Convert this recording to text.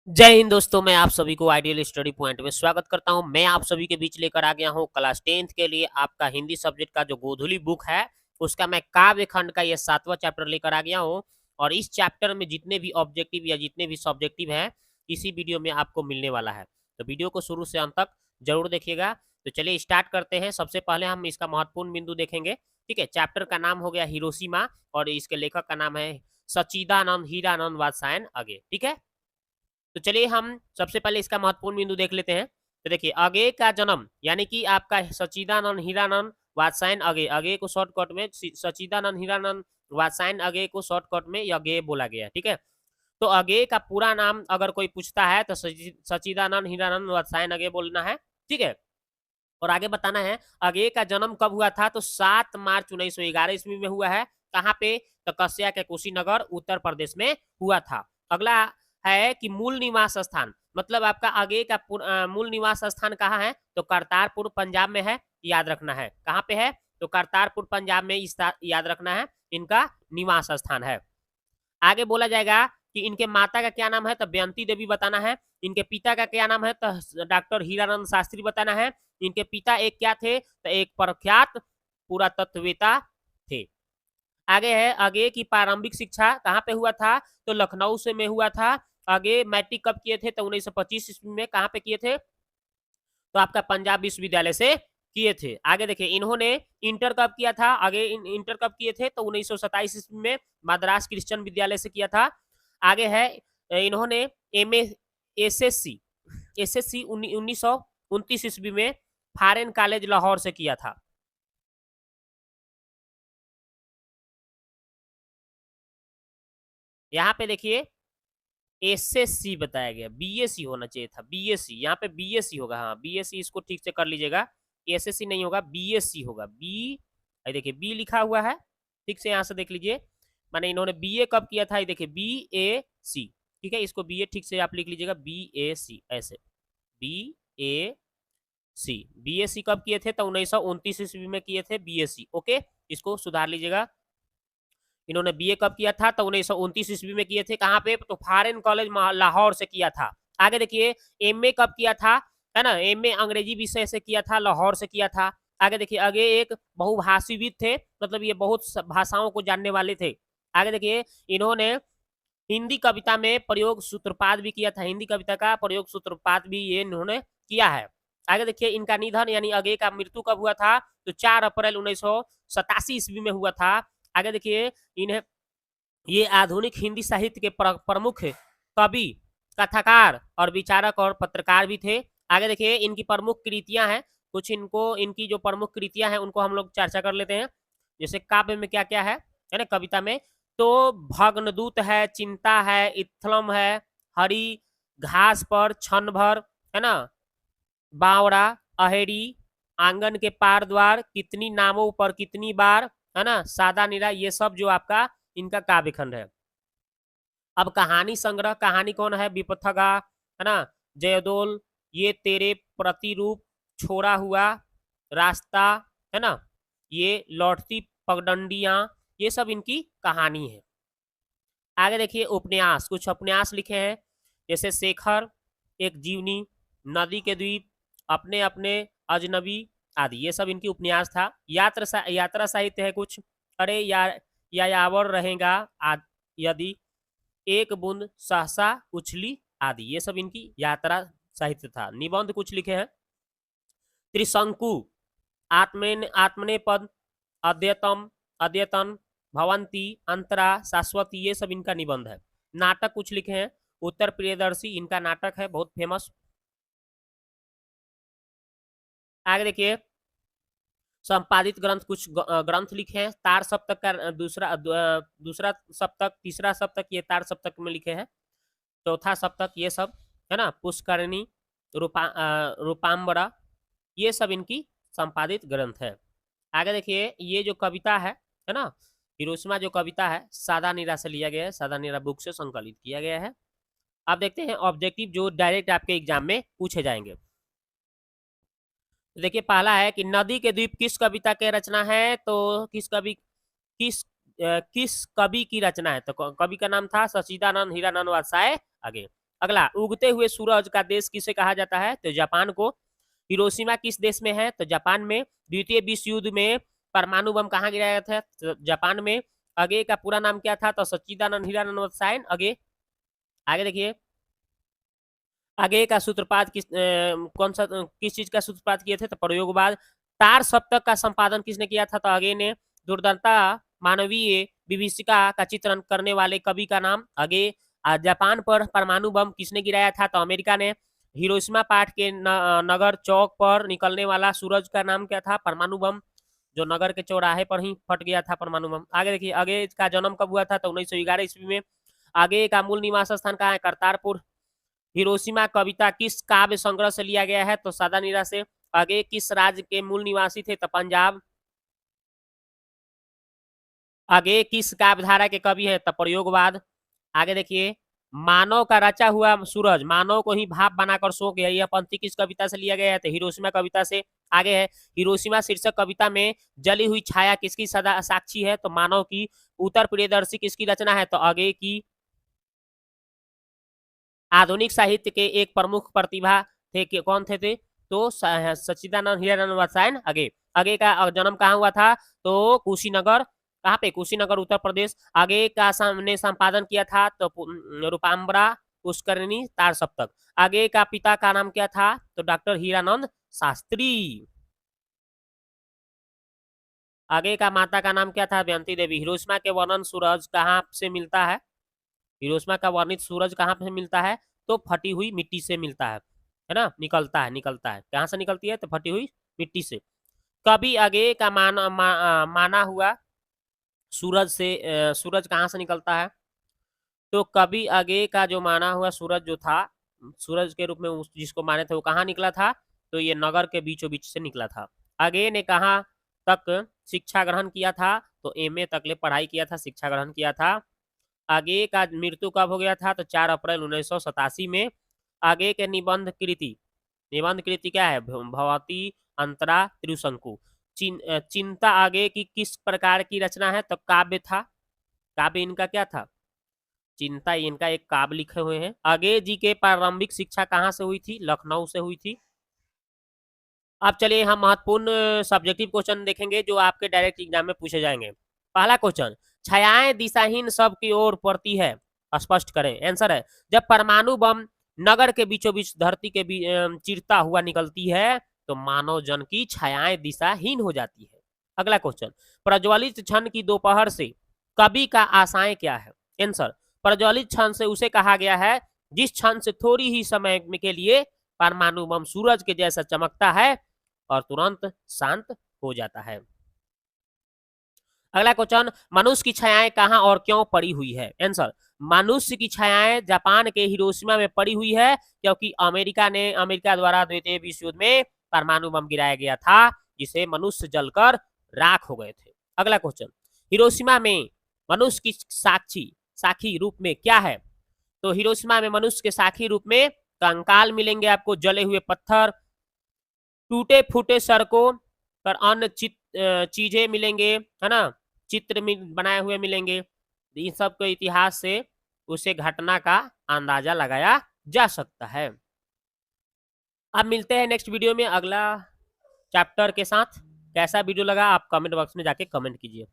जय हिंद दोस्तों, मैं आप सभी को आइडियल स्टडी पॉइंट में स्वागत करता हूं। मैं आप सभी के बीच लेकर आ गया हूं क्लास 10th के लिए आपका हिंदी सब्जेक्ट का जो गोधुली बुक है, उसका मैं काव्य खंड का ये 7वां चैप्टर लेकर आ गया हूं। और इस चैप्टर में जितने भी ऑब्जेक्टिव या जितने भी सब्जेक्टिव है, इसी वीडियो में आपको मिलने वाला है। तो वीडियो को शुरू से अंत तक जरूर देखिएगा। तो चलिए स्टार्ट करते हैं। सबसे पहले हम इसका महत्वपूर्ण बिंदु देखेंगे। ठीक है, चैप्टर का नाम हो गया हिरोशिमा और इसके लेखक का नाम है सच्चिदानंद हीरानंद वात्स्यायन अगे। ठीक है, तो चलिए हम सबसे पहले इसका महत्वपूर्ण बिंदु देख लेते हैं। तो देखिए, अगे का जन्म यानी कि आपका सच्चिदानंद हीरानंद वात्स्यायन अगे, अगे को शॉर्टकट में सच्चिदानंद हीरानंद वात्स्यायन अगे को शॉर्टकट में अगे बोला गया है। ठीक है, तो अगे का पूरा नाम अगर कोई पूछता है तो सच्चिदानंद हीरानंद वात्स्यायन अगे बोलना है। ठीक है, और आगे बताना है अगे का जन्म कब हुआ था। तो 7 मार्च 1911 ईस्वी में हुआ है। कहाँ पे? तो कस्या के कुशीनगर उत्तर प्रदेश में हुआ था। अगला है कि मूल निवास स्थान, मतलब आपका आगे का मूल निवास स्थान कहाँ है? तो करतारपुर पंजाब में है। याद रखना है कहाँ पे है? तो करतारपुर पंजाब में याद रखना है इनका निवास स्थान है। आगे बोला जाएगा कि इनके माता का क्या नाम है? तो बेअंती देवी बताना है। इनके पिता का क्या नाम है? तो डॉक्टर हीरानंद शास्त्री बताना है। इनके पिता एक क्या थे? तो एक प्रख्यात पुरातत्ववेता थे। आगे है आगे की प्रारंभिक शिक्षा कहाँ पे हुआ था? तो लखनऊ से में हुआ था। आगे मैट्रिक कब किए थे? तो 1925 ईस्वी में। कहाँ पे किए थे? तो आपका पंजाब विश्वविद्यालय से किए थे। आगे देखिए, इन्होंने इंटर कब किया था? आगे इंटर कब किए थे? तो 1927 ईस्वी में मद्रास क्रिश्चियन विद्यालय से किया था। आगे है इन्होंने एम एसएससी एसएससी 1929 ईस्वी में फॉरेन कॉलेज लाहौर से किया था। यहाँ पे देखिए एसएससी बताया गया, बीएससी होना चाहिए था। बीएससी, यहाँ पे बीएससी होगा। हाँ, बीएससी इसको ठीक से कर लीजिएगा। एसएससी नहीं होगा, बीएससी होगा। बी, देखिए बी लिखा हुआ है, ठीक से यहाँ से देख लीजिए। माने इन्होंने बीए कब किया था? ये देखिए बी ए सी। ठीक है, इसको बीए ठीक से आप लिख लीजिएगा, बी ए सी ऐसे, बी ए सी। बीएससी कब किए थे? तो 1929 ईस्वी में किए थे बीएससी। ओके, इसको सुधार लीजिएगा। इन्होंने बीए कब किया था? तो 1929 ईस्वी में किए थे। कहाँ पे? तो फॉरेन कॉलेज लाहौर से किया था। आगे देखिए, एमए कब किया था? है ना, एमए अंग्रेजी विषय से किया था, लाहौर से किया था। आगे देखिए, आगे एक बहुभाषीविद थे, मतलब ये बहुत भाषाओं को जानने वाले थे। आगे देखिए, इन्होंने हिंदी कविता में प्रयोग सूत्रपात भी किया था। हिंदी कविता का प्रयोग सूत्रपात भी ये इन्होंने किया है। आगे देखिए, इनका निधन यानी आगे का मृत्यु कब हुआ था? तो 4 अप्रैल 1987 ईस्वी में हुआ था। आगे देखिए, इन्हें ये आधुनिक हिंदी साहित्य के प्रमुख कवि, कथाकार और विचारक और पत्रकार भी थे। आगे देखिए, इनकी प्रमुख कृतियां हैं। कुछ इनको इनकी जो प्रमुख कृतियां हैं उनको हम लोग चर्चा कर लेते हैं। जैसे काव्य में क्या क्या है ना, कविता में तो भग्नदूत है, चिंता है, इत्थलम है, हरी घास पर क्षण भर, है ना, बावड़ा, अहेरी, आंगन के पार द्वार, कितनी नामों पर कितनी बार, है ना, सादा नीरा, ये सब जो आपका इनका काव्य खंड है। अब कहानी संग्रह, कहानी कौन है? विपथगा, है ना, जयदोल, ये तेरे प्रतिरूप, छोड़ा हुआ रास्ता, है ना, ये लौटती पगडंडियां, ये सब इनकी कहानी है। आगे देखिए, उपन्यास, कुछ उपन्यास लिखे हैं जैसे शेखर, एक जीवनी, नदी के द्वीप, अपने अपने अजनबी आदि, ये सब इनकी उपन्यास था। यात्रा साहित्य है कुछ, अरे यायावर रहेगा यदि, एक बूंद सहसा उछली आदि, ये सब इनकी यात्रा साहित्य था। निबंध कुछ लिखे हैं, त्रिशंकु, आत्मने पद, अद्यतम, अद्यतन, भवंती, अंतरा, शाश्वती, ये सब इनका निबंध है। नाटक कुछ लिखे हैं, उत्तर प्रियदर्शी इनका नाटक है बहुत फेमस। आगे देखिए, संपादित ग्रंथ कुछ ग्रंथ लिखे हैं। तार सप्तक का दूसरा सप्तक, तीसरा सप्तक ये तार सप्तक में लिखे हैं। चौथा सप्तक ये सब, है ना, पुष्करणी, रूपाम्बरा, ये सब इनकी संपादित ग्रंथ है। आगे देखिए, ये जो कविता है ना, हिरोशिमा जो कविता है सादा नीरा से लिया गया है, सादा नीरा बुक से संकलित किया गया है। अब देखते हैं ऑब्जेक्टिव जो डायरेक्ट आपके एग्जाम में पूछे जाएंगे। तो देखिए, पहला है कि नदी के द्वीप किस कविता के रचना है? तो किस कवि की रचना है? तो कवि का नाम था सच्चिदानंद हीरानंद वात्स्यायन अगे। अगला, उगते हुए सूरज का देश किसे कहा जाता है? तो जापान को। हिरोशिमा किस देश में है? तो जापान में। द्वितीय विश्व युद्ध में परमाणु बम कहाँ गिराया था? तो जापान में। आगे का पूरा नाम क्या था? तो सच्चिदानंद हीरानंद रसायन। आगे आगे देखिए, आगे का सूत्रपात कौन सा किस चीज का सूत्रपात किए थे? तो प्रयोगवाद। तार सप्तक का संपादन किसने किया था? तो आगे ने। दुर्दंता मानवीय विभीषिका का चित्रण करने वाले कवि का नाम? आगे। जापान पर परमाणु बम किसने गिराया था? तो अमेरिका ने। हिरोशिमा पाठ के नगर चौक पर निकलने वाला सूरज का नाम क्या था? परमाणु बम, जो नगर के चौराहे पर ही फट गया था परमाणु बम। आगे देखिए, आगे का जन्म कब हुआ था? तो 1911 ईस्वी में। आगे का मूल निवास स्थान कहाँ है? करतारपुर। हिरोशिमा कविता किस काव्य संग्रह से लिया गया है? तो सादानीरा से। आगे, किस राज्य के मूल निवासी थे? तो पंजाब। आगे, किस काव्य धारा के कवि है? तो प्रयोगवाद। आगे देखिए, मानव का रचा हुआ सूरज मानव को ही भाप बनाकर सो गया, यह पंक्ति किस कविता से लिया गया है? तो हिरोशिमा कविता से। आगे है, हिरोशिमा शीर्षक कविता में जली हुई छाया किसकी सदा साक्षी है? तो मानव की। उत्तर प्रियदर्शी किसकी रचना है? तो आगे की। आधुनिक साहित्य के एक प्रमुख प्रतिभा थे कौन थे? तो सच्चिदानंद हीरानंद रसायन। आगे आगे का जन्म कहाँ हुआ था? तो कुशीनगर। कहाँ पे? कुशीनगर, उत्तर प्रदेश। आगे का सामने संपादन किया था? तो रूपाम्बरा पुष्करणी तार सप्तक। आगे का पिता का नाम क्या था? तो डॉक्टर हीरानंद शास्त्री। आगे का माता का नाम क्या था? दमयंती देवी। हिरोशिमा के वर्णन सूरज कहाँ से मिलता है? हिरोशिमा का वर्णित सूरज कहाँ से मिलता है? तो फटी हुई मिट्टी से मिलता है ना, निकलता है कहाँ से निकलती है? तो फटी हुई मिट्टी से। कभी आगे का माना हुआ सूरज से सूरज कहाँ से निकलता है? तो कभी आगे का जो माना हुआ सूरज जो था, सूरज के रूप में जिसको माने थे, वो कहाँ निकला था? तो ये नगर के बीचों बीच से निकला था। आगे ने कहाँ तक शिक्षा ग्रहण किया था? तो एमए तक ले पढ़ाई किया था, शिक्षा ग्रहण किया था। आगे का मृत्यु कब हो गया था? तो 4 अप्रैल 1987 में। आगे के निबंध कृति क्या है? भवती अंतरा त्रिशंकु। चिंता आगे की किस प्रकार की रचना है? तो काव्य था। काव्य इनका क्या था? चिंता इनका एक काव्य लिखे हुए हैं। आगे जी के प्रारंभिक शिक्षा कहाँ से हुई थी? लखनऊ से हुई थी। अब चलिए हम महत्वपूर्ण सब्जेक्टिव क्वेश्चन देखेंगे जो आपके डायरेक्ट एग्जाम में पूछे जाएंगे। पहला क्वेश्चन, छायाएं दिशाहीन सब की ओर पड़ती है, स्पष्ट करें। आंसर है, जब परमाणु बम नगर के बीचों बीच धरती के चिरता हुआ निकलती है तो मानव जन की छायाएं दिशाहीन हो जाती है। अगला क्वेश्चन, प्रज्वलित क्षण की दोपहर से कवि का आशय क्या है? आंसर, प्रज्वलित क्षण से उसे कहा गया है जिस क्षण से थोड़ी ही समय के लिए परमाणु बम सूरज के जैसा चमकता है और तुरंत शांत हो जाता है। अगला क्वेश्चन, मनुष्य की छायाएं कहां और क्यों पड़ी हुई है? आंसर, मनुष्य की छायाएं जापान के हिरोशिमा में पड़ी हुई है क्योंकि अमेरिका द्वारा द्वितीय विश्व युद्ध में परमाणु बम गिराया गया था जिसे मनुष्य जलकर राख हो गए थे। अगला क्वेश्चन, हिरोशिमा में मनुष्य की साखी रूप में क्या है? तो हिरोशिमा में मनुष्य के साखी रूप में कंकाल मिलेंगे आपको, जले हुए पत्थर, टूटे फूटे सड़कों पर अन्य चीजें मिलेंगे, है ना, चित्र बनाए हुए मिलेंगे। इन सब के इतिहास से उसे घटना का अंदाजा लगाया जा सकता है। अब मिलते हैं नेक्स्ट वीडियो में अगला चैप्टर के साथ। कैसा वीडियो लगा आप कमेंट बॉक्स में जाके कमेंट कीजिए।